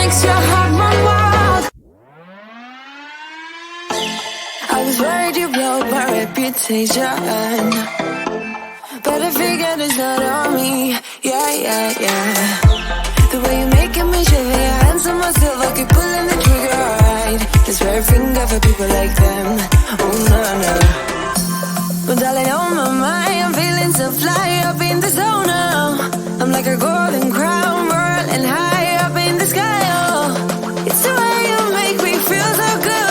makes your heart run wild. I was worried you blowed my reputation, but I figured it's not on me. Yeah. The way you're making me shiver, your hands on myself, I keep pulling the trigger, right? This rare finger for people like them. Oh no. But darling, on my mind, I'm feeling so fly up in the zone now. I'm like a golden crown, whirling high up in the sky. Oh, it's the way you make me feel so good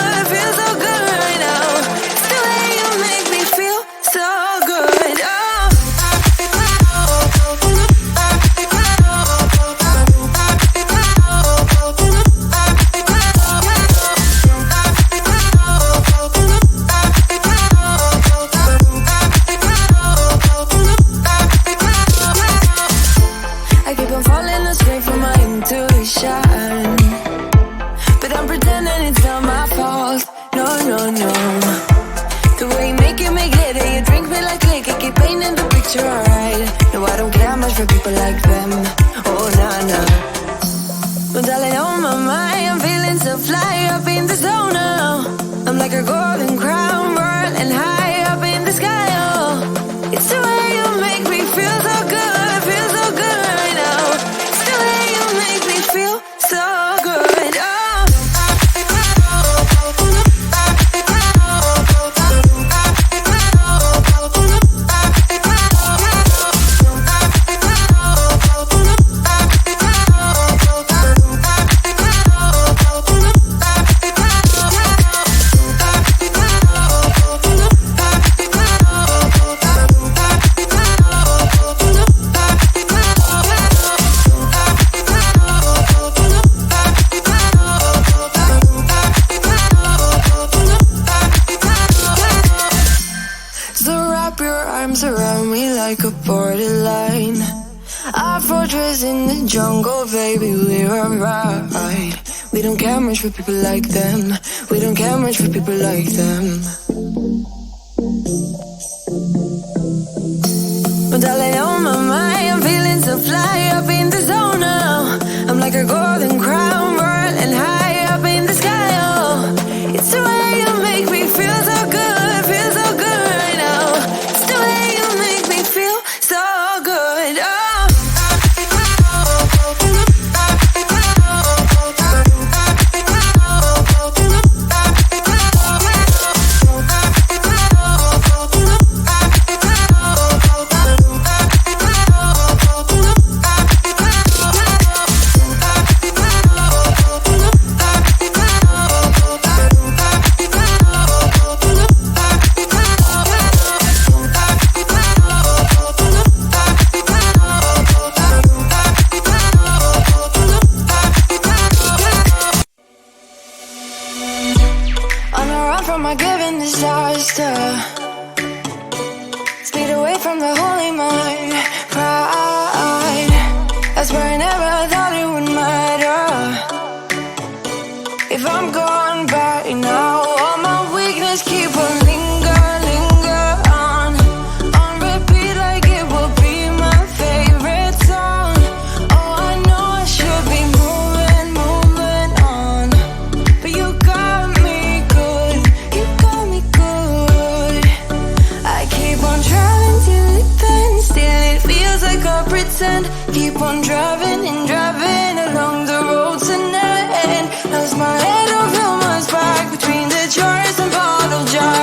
right now. It's the way you make me feel so good. Oh. But I'm pretending it's not my fault. No. The way you make it, you drink me like liquor, keep painting the picture, alright. No, I don't care much for people like them. Oh, no. But darling, on my mind, I'm feeling so fly up in the zone now. I'm like a golden crown, whirling high up in the sky. Oh, it's the way you make me feel so good right now. It's the way you make me feel so good. Oh. Around me like a borderline, our fortress in the jungle, baby, we're alright. We don't care much for people like them. We don't care much for people like them. But darling, on my mind, I'm feeling so fly up in the zone now. I'm like a golden crown, whirling high up in the sky. Oh, it's the way you make me feel so good right now. It's the way you make me feel so good. Oh. From my given disaster, speed away from the holy mind, pride. I swear I never thought it would matter if I'm gone by now. All my weakness keep on linger on repeat like it will be my favorite song. Oh, I know I should be moving on, but you got me good. Pretend, keep on driving along the road tonight. Lost my head over my back between the jars and bottle jars.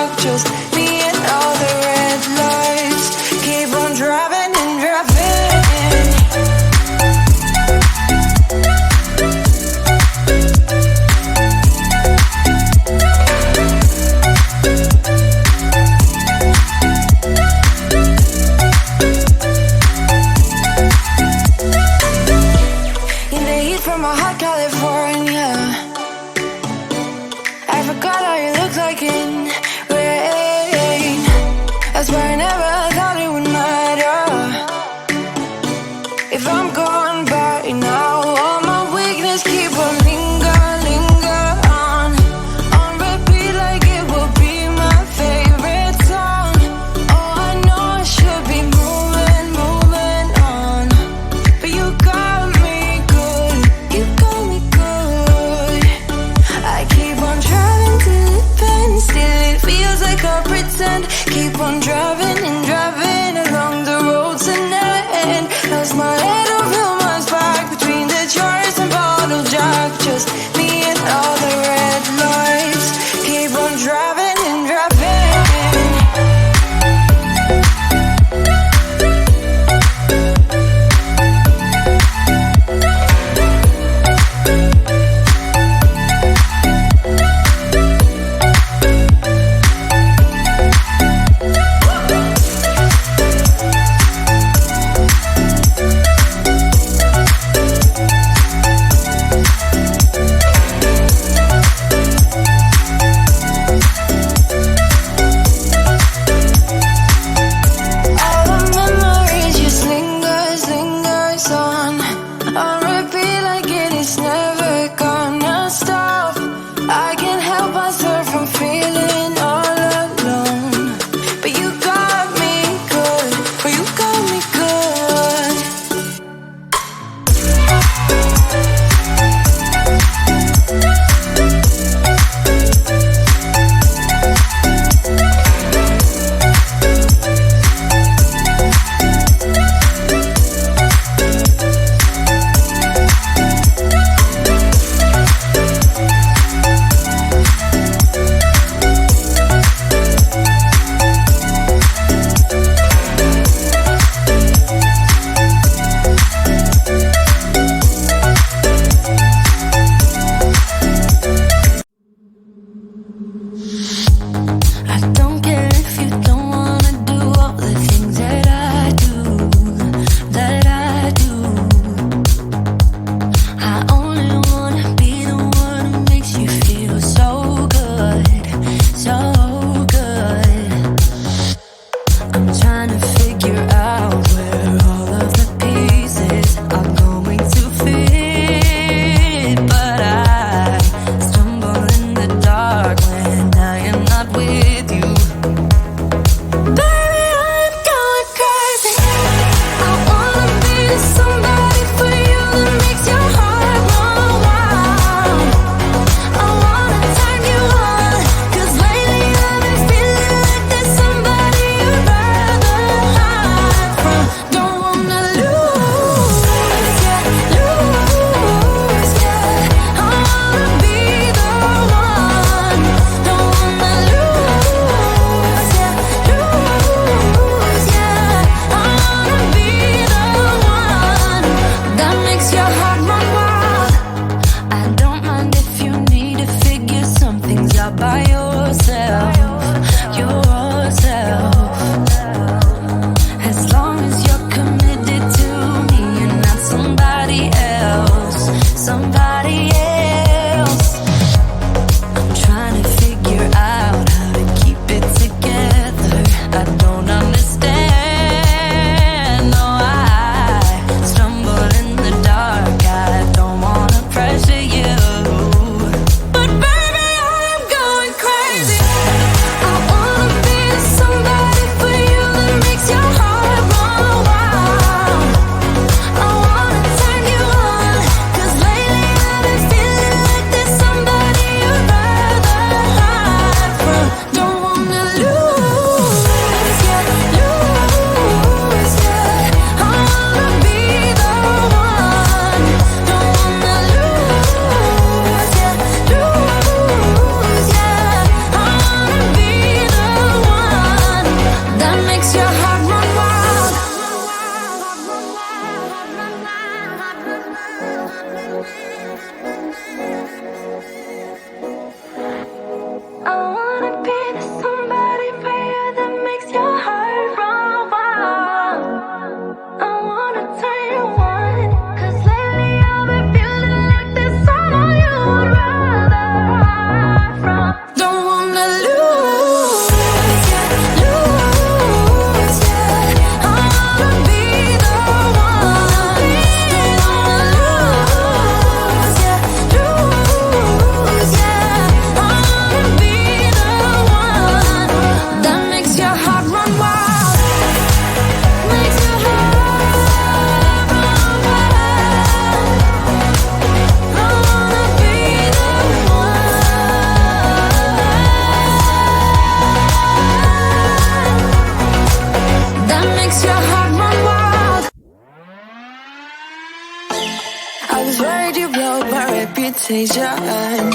reputation.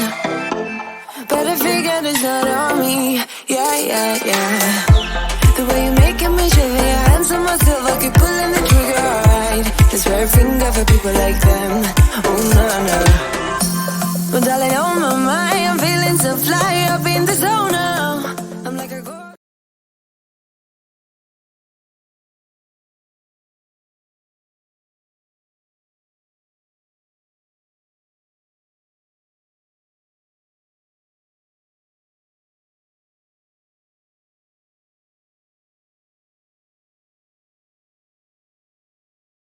Better figure it's not on me. Yeah, yeah, yeah. The way you're making me shiver, your hands on myself, I keep pulling the trigger, alright. This very finger for people like them. Oh, no, no. But darling, on my mind, I'm feeling so fly up in the zone now.